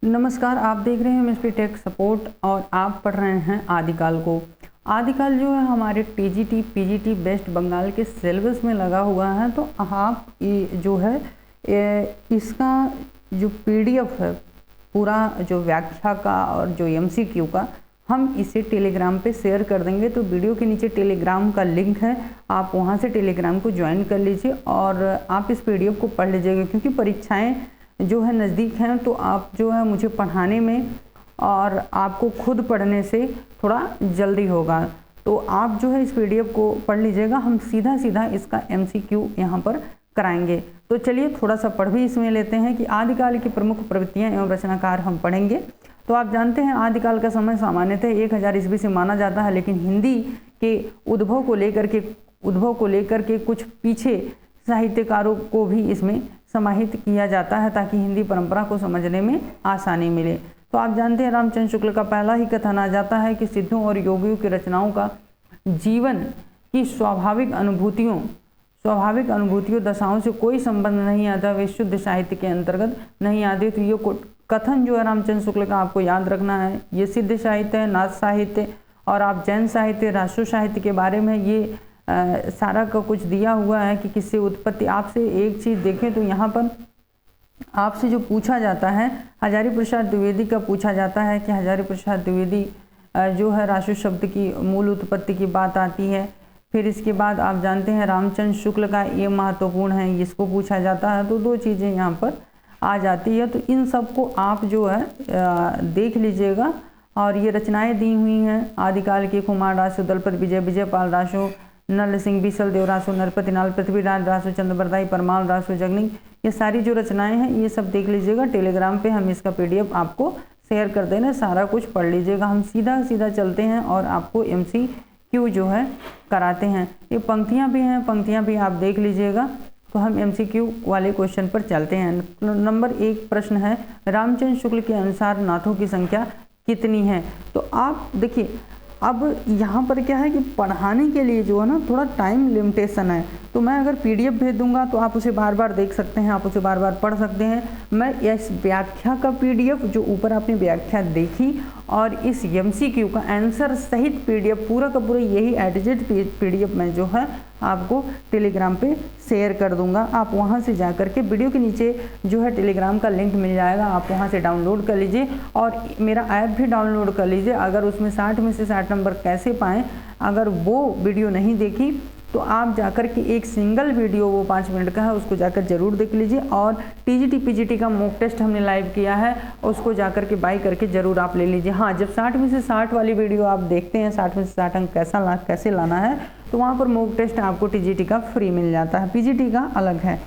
नमस्कार, आप देख रहे हैं मिस्ट्री टेक सपोर्ट और आप पढ़ रहे हैं आदिकाल को। आदिकाल जो है हमारे टीजीटी पीजीटी वेस्ट बंगाल के सिलेबस में लगा हुआ है। तो आप जो है इसका जो पीडीएफ है पूरा जो व्याख्या का और जो एमसीक्यू का, हम इसे टेलीग्राम पे शेयर कर देंगे। तो वीडियो के नीचे टेलीग्राम का लिंक है, आप वहां से टेलीग्राम को ज्वाइन कर लीजिए और आप इस पीडीएफ को पढ़ लीजिएगा। क्योंकि परीक्षाएं जो है नज़दीक हैं, तो आप जो है मुझे पढ़ाने में और आपको खुद पढ़ने से थोड़ा जल्दी होगा। तो आप जो है इस पीडीएफ को पढ़ लीजिएगा। हम सीधा सीधा इसका एमसीक्यू यहाँ पर कराएंगे। तो चलिए थोड़ा सा पढ़ भी इसमें लेते हैं कि आदिकाल की प्रमुख प्रवृत्तियाँ एवं रचनाकार हम पढ़ेंगे। तो आप जानते हैं आदिकाल का समय सामान्यतः 1000 ईस्वी से माना जाता है, लेकिन हिंदी के उद्भव को लेकर के कुछ पीछे साहित्यकारों को भी इसमें समाहित किया जाता है ताकि हिंदी परंपरा को समझने में आसानी मिले। तो आप जानते हैं रामचंद्र शुक्ल का पहला ही कथन आ जाता है कि सिद्धों और योगियों की रचनाओं का जीवन की स्वाभाविक अनुभूतियों दशाओं से कोई संबंध नहीं आता, वे शुद्ध साहित्य के अंतर्गत नहीं आते। तो ये कथन जो है रामचंद्र शुक्ल का आपको याद रखना है। ये सिद्ध साहित्य है, नाथ साहित्य और आप जैन साहित्य, राष्ट्र साहित्य के बारे में ये सारा का कुछ दिया हुआ है कि किससे उत्पत्ति। आपसे एक चीज़ देखें तो यहाँ पर आपसे जो पूछा जाता है हजारी प्रसाद द्विवेदी का पूछा जाता है कि हजारी प्रसाद द्विवेदी जो है राष्ट्र शब्द की मूल उत्पत्ति की बात आती है। फिर इसके बाद आप जानते हैं रामचंद्र शुक्ल का ये महत्वपूर्ण है, इसको पूछा जाता है। तो दो चीज़ें यहाँ पर आ जाती है। तो इन सबको आप जो है देख लीजिएगा। और ये रचनाएँ दी हुई हैं आदिकाल के कुमार रासो, दलपत विजय, विजयपाल रासो, नल सिंह बीसल देव रासो, नरपति नाल, पृथ्वीराज रासो, चंद्रबरदाई, परमाल रासो, जगनिंग, ये सारी जो रचनाएं हैं ये सब देख लीजिएगा। टेलीग्राम पे हम इसका पीडीएफ आपको शेयर कर देना, सारा कुछ पढ़ लीजिएगा। हम सीधा सीधा चलते हैं और आपको एमसीक्यू जो है कराते हैं। ये पंक्तियां भी हैं, पंक्तियां भी आप देख लीजिएगा। तो हम एमसीक्यू वाले क्वेश्चन पर चलते हैं। नंबर 1 प्रश्न है, रामचंद्र शुक्ल के अनुसार नाथों की संख्या कितनी है? तो आप देखिए, अब यहाँ पर क्या है कि पढ़ाने के लिए जो है ना थोड़ा टाइम लिमिटेशन है। तो मैं अगर पीडीएफ भेज दूंगा तो आप उसे बार बार देख सकते हैं, आप उसे बार बार पढ़ सकते हैं। मैं इस व्याख्या का पीडीएफ जो ऊपर आपने व्याख्या देखी और इस एमसीक्यू का आंसर सहित पीडीएफ पूरा का पूरा यही एडिटेड पीडीएफ मैं जो है आपको टेलीग्राम पे शेयर कर दूंगा। आप वहां से जाकर के वीडियो के नीचे जो है टेलीग्राम का लिंक मिल जाएगा, आप वहां से डाउनलोड कर लीजिए और मेरा ऐप भी डाउनलोड कर लीजिए। अगर उसमें 60 में से 60 नंबर कैसे पाएँ, अगर वो वीडियो नहीं देखी तो आप जाकर के एक सिंगल वीडियो वो 5 मिनट का है, उसको जाकर जरूर देख लीजिए। और टीजीटी पीजीटी का मॉक टेस्ट हमने लाइव किया है, उसको जाकर के बाय करके जरूर आप ले लीजिए। हाँ, जब 60 में से 60 वाली वीडियो आप देखते हैं, 60 में से 60 अंक कैसे लाना है, तो वहाँ पर मॉक टेस्ट आपको टीजीटी का फ्री मिल जाता है, पीजीटी का अलग है।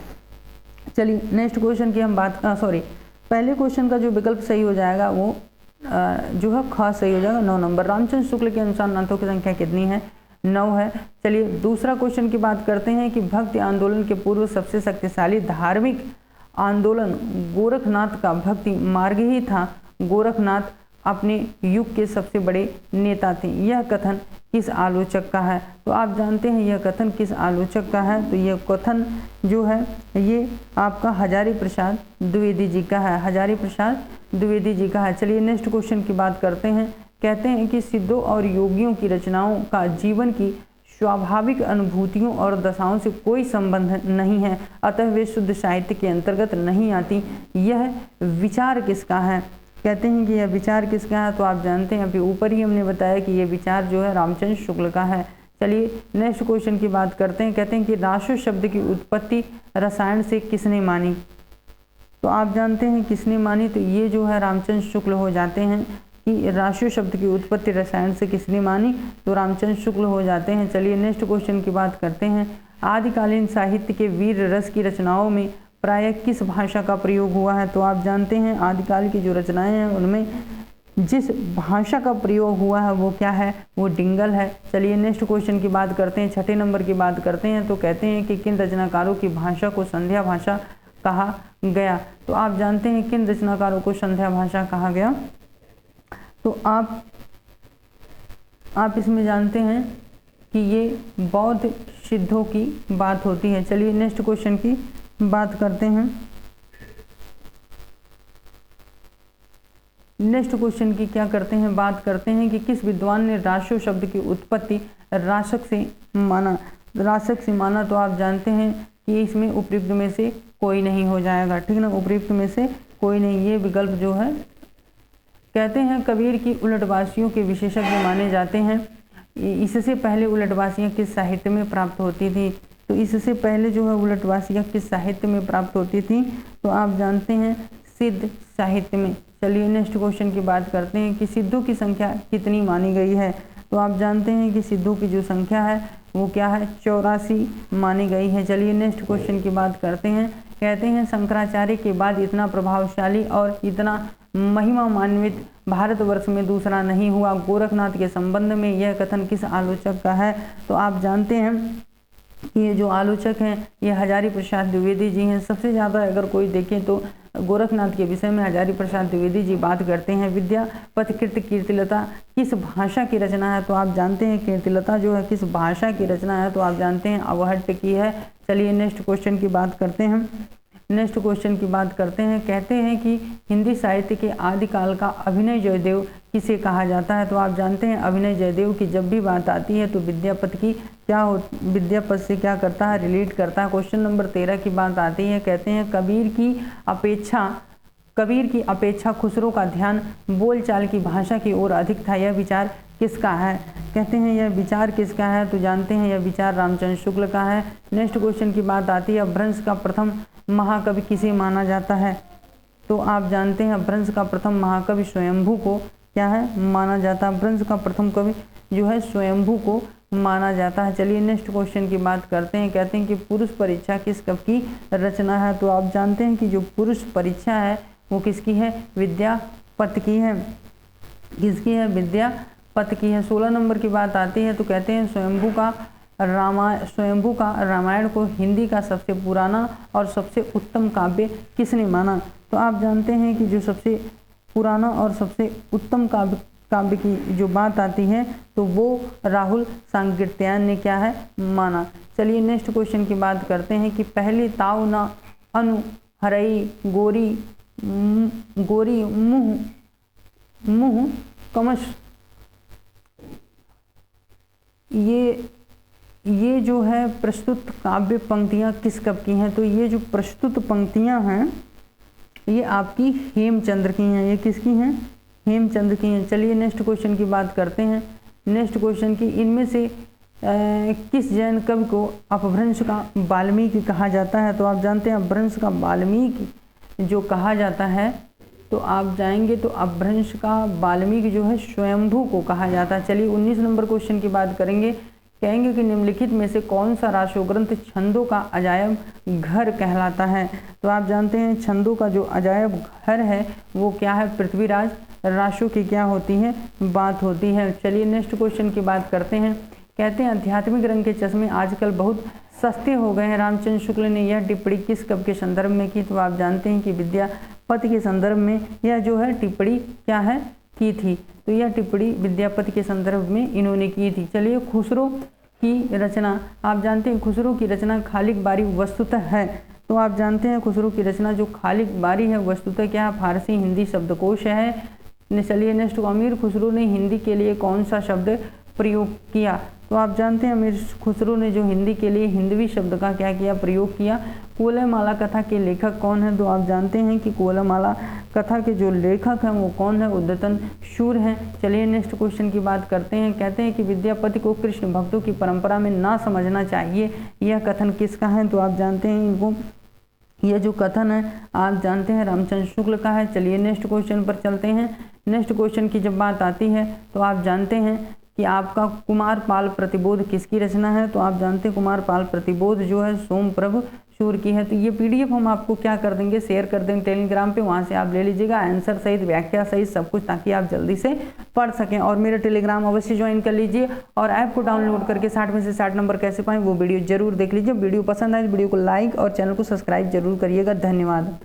चलिए नेक्स्ट क्वेश्चन की हम बात पहले क्वेश्चन का जो विकल्प सही हो जाएगा वो जो है ख सही हो जाएगा। 9 नंबर, रामचंद्र शुक्ल के अनुसार नाथों की संख्या कितनी है? 9 है। चलिए दूसरा क्वेश्चन की बात करते हैं कि भक्ति आंदोलन के पूर्व सबसे शक्तिशाली धार्मिक आंदोलन गोरखनाथ का भक्ति मार्ग ही था। गोरखनाथ अपने युग के सबसे बड़े नेता थे। यह कथन किस आलोचक का है? तो आप जानते हैं यह कथन किस आलोचक का है। तो यह कथन जो है ये आपका हजारी प्रसाद द्विवेदी जी का है, हजारी प्रसाद द्विवेदी जी का है। चलिए नेक्स्ट क्वेश्चन की बात करते हैं। कहते हैं कि सिद्धों और योगियों की रचनाओं का जीवन की स्वाभाविक अनुभूतियों और दशाओं से कोई संबंध नहीं है, अतः वे शुद्ध साहित्य के अंतर्गत नहीं आती। यह विचार किसका है? कहते हैं कि यह विचार किसका है? तो आप जानते हैं अभी ऊपर ही हमने बताया कि यह विचार जो है रामचंद्र शुक्ल का है। चलिए नेक्स्ट क्वेश्चन की बात करते हैं। कहते हैं कि राष्ट्र शब्द की उत्पत्ति रसायन से किसने मानी? तो आप जानते हैं किसने मानी, तो ये जो है रामचंद्र शुक्ल हो जाते हैं कि राष्ट्रीय शब्द की उत्पत्ति रसायन से किसने मानी? तो रामचंद्र शुक्ल हो जाते हैं। चलिए नेक्स्ट क्वेश्चन की बात करते हैं। आदिकालीन साहित्य के वीर रस की रचनाओं में प्रायः किस भाषा का प्रयोग हुआ है? तो आप जानते हैं आदिकाल की जो रचनाएं हैं उनमें जिस भाषा का प्रयोग हुआ है वो क्या है? वो डिंगल है। चलिए नेक्स्ट क्वेश्चन की बात करते हैं, 6ठे नंबर की बात करते हैं। तो कहते हैं कि किन रचनाकारों की भाषा को संध्या भाषा कहा गया? तो आप जानते हैं किन रचनाकारों को संध्या भाषा कहा गया? तो आप इसमें जानते हैं कि ये बौद्ध सिद्धों की बात होती है। चलिए नेक्स्ट क्वेश्चन की बात करते हैं। नेक्स्ट क्वेश्चन की क्या करते हैं, बात करते हैं कि किस विद्वान ने राशो शब्द की उत्पत्ति राशक से माना। तो आप जानते हैं कि इसमें उपयुक्त में से कोई नहीं हो जाएगा, ठीक ना, उपयुक्त में से कोई नहीं, ये विकल्प जो है। कहते हैं कबीर की उलटवासियों के विशेषज्ञ माने जाते हैं। इससे पहले उलटवासियाँ किस साहित्य में प्राप्त होती थी, तो इससे पहले जो है उलटवासियाँ किस साहित्य में प्राप्त होती थी, तो आप जानते हैं सिद्ध साहित्य में। चलिए नेक्स्ट क्वेश्चन की बात करते हैं कि सिद्धों की संख्या कितनी मानी गई है। तो आप जानते हैं कि सिद्धों की जो संख्या है वो क्या है, 84 मानी गई है। चलिए नेक्स्ट क्वेश्चन की बात करते हैं। कहते हैं शंकराचार्य के बाद इतना प्रभावशाली और इतना महिमान्वित भारतवर्ष में दूसरा नहीं हुआ। गोरखनाथ के संबंध में यह कथन किस आलोचक का है। तो आप जानते हैं कि ये जो आलोचक हैं ये हजारी प्रसाद द्विवेदी जी हैं। सबसे ज़्यादा अगर कोई देखें तो गोरखनाथ के विषय में हजारी प्रसाद द्विवेदी जी बात करते हैं। विद्यापति कृत कीर्तिलता किस भाषा की रचना है। तो आप जानते हैं कीर्तिलता जो है किस भाषा की रचना है। तो आप जानते हैं अवहट्ट की है। चलिए नेक्स्ट क्वेश्चन की बात करते हैं। नेक्स्ट क्वेश्चन की बात करते हैं। कहते हैं कि हिंदी साहित्य के आदिकाल का अभिनय जयदेव किसे कहा जाता है। तो आप जानते हैं अभिनय जयदेव की जब भी बात आती है तो विद्यापति की क्या हो, विद्यापति से क्या करता है, रिलेट करता है। क्वेश्चन नंबर 13 की बात आती है। कहते हैं कबीर की अपेक्षा खुसरो का ध्यान बोलचाल की भाषा की ओर अधिक था। यह विचार किसका है। कहते हैं यह विचार किसका है। तो जानते हैं यह विचार रामचंद्र शुक्ल का है। नेक्स्ट क्वेश्चन की बात आती है अपभ्रंश का प्रथम महाकवि किसे माना जाता है। तो आप जानते हैं अपभ्रंश का प्रथम महाकवि स्वयंभू को क्या है, माना जाता है। अपभ्रंश का प्रथम कवि जो है स्वयंभू को माना जाता है। चलिए नेक्स्ट क्वेश्चन की बात करते हैं। कहते हैं कि पुरुष परीक्षा किस कवि की रचना है। तो आप जानते हैं कि जो पुरुष परीक्षा है वो किसकी है, विद्यापति की है। किसकी है, विद्यापति की है। 16 नंबर की बात आती है। तो कहते हैं स्वयंभू का रामायण को हिंदी का सबसे पुराना और सबसे उत्तम काव्य किसने माना। तो आप जानते हैं कि जो सबसे पुराना और सबसे उत्तम काव्य की जो बात आती है तो वो राहुल सांकृत्यायन ने क्या है, माना। चलिए नेक्स्ट क्वेश्चन की बात करते हैं कि पहली ताव न अनु हरई गोरी मुँह कमश, ये जो है प्रस्तुत काव्य पंक्तियाँ किस कवि की हैं। तो ये जो प्रस्तुत पंक्तियाँ हैं ये आपकी हेमचंद्र की हैं। ये किसकी हैं, हेमचंद्र की हैं। चलिए नेक्स्ट क्वेश्चन की बात करते हैं। नेक्स्ट क्वेश्चन की इनमें से किस जैन कवि को अपभ्रंश का वाल्मीकि कहा जाता है। तो आप जानते हैं अपभ्रंश का वाल्मीकि जो कहा जाता है तो आप जाएंगे तो अपभ्रंश का वाल्मीकि जो है स्वयंभू को कहा जाता है। चलिए 19 नंबर क्वेश्चन की बात करेंगे। कहेंगे कि निम्नलिखित में से कौन सा राशो ग्रंथ छंदों का अजायब घर कहलाता है। तो आप जानते हैं छंदों का जो अजायब घर है वो क्या है, पृथ्वीराज राशो की क्या होती है, बात होती है। चलिए नेक्स्ट क्वेश्चन की बात करते हैं। कहते हैं आध्यात्मिक रंग के चश्मे आजकल बहुत सस्ते हो गए हैं। रामचंद्र शुक्ल ने यह टिप्पणी किस कवि के संदर्भ में की। तो आप जानते हैं कि विद्यापति के संदर्भ में यह जो है टिप्पणी क्या है, की थी। तो यह टिप्पणी विद्यापति के संदर्भ में इन्होंने की थी। चलिए खुसरो की रचना, आप जानते हैं खुसरो की रचना खालिक बारी वस्तुतः है। तो आप जानते हैं खुसरो की रचना जो खालिक बारी है वस्तुतः क्या है, फारसी हिंदी शब्दकोश है। चलिए नेक्स्ट, अमीर खुसरो ने हिंदी के लिए कौन सा शब्द प्रयोग किया। तो आप जानते हैं अमीर खुसरो ने जो हिंदी के लिए हिंदवी शब्द का क्या किया, प्रयोग किया। कुवलयमाला कथा के लेखक कौन है। तो आप जानते हैं कि कुवलयमाला कथा के जो लेखक हैं वो कौन है, उद्यतन शूर हैं। चलिए नेक्स्ट क्वेश्चन की बात करते हैं। कहते हैं कि विद्यापति को कृष्ण भक्तों की परंपरा में ना समझना चाहिए, यह कथन किसका है। तो आप जानते हैं इनको, यह जो कथन है आप जानते हैं रामचंद्र शुक्ल का है। चलिए नेक्स्ट क्वेश्चन पर चलते हैं। नेक्स्ट क्वेश्चन की जब बात आती है तो आप जानते हैं कि आपका कुमारपाल प्रतिबोध किसकी रचना है। तो आप जानते हैं कुमारपाल प्रतिबोध जो है सोमप्रभु शूर की है। तो ये PDF हम आपको क्या कर देंगे, शेयर कर देंगे टेलीग्राम पे, वहाँ से आप ले लीजिएगा आंसर सहित, व्याख्या सहित सब कुछ, ताकि आप जल्दी से पढ़ सकें। और मेरा टेलीग्राम अवश्य ज्वाइन कर लीजिए और ऐप को डाउनलोड करके 60 में से 60 नंबर कैसे पाएं वो वीडियो जरूर देख लीजिए। वीडियो पसंद आए तो वीडियो को लाइक और चैनल को सब्सक्राइब जरूर करिएगा। धन्यवाद।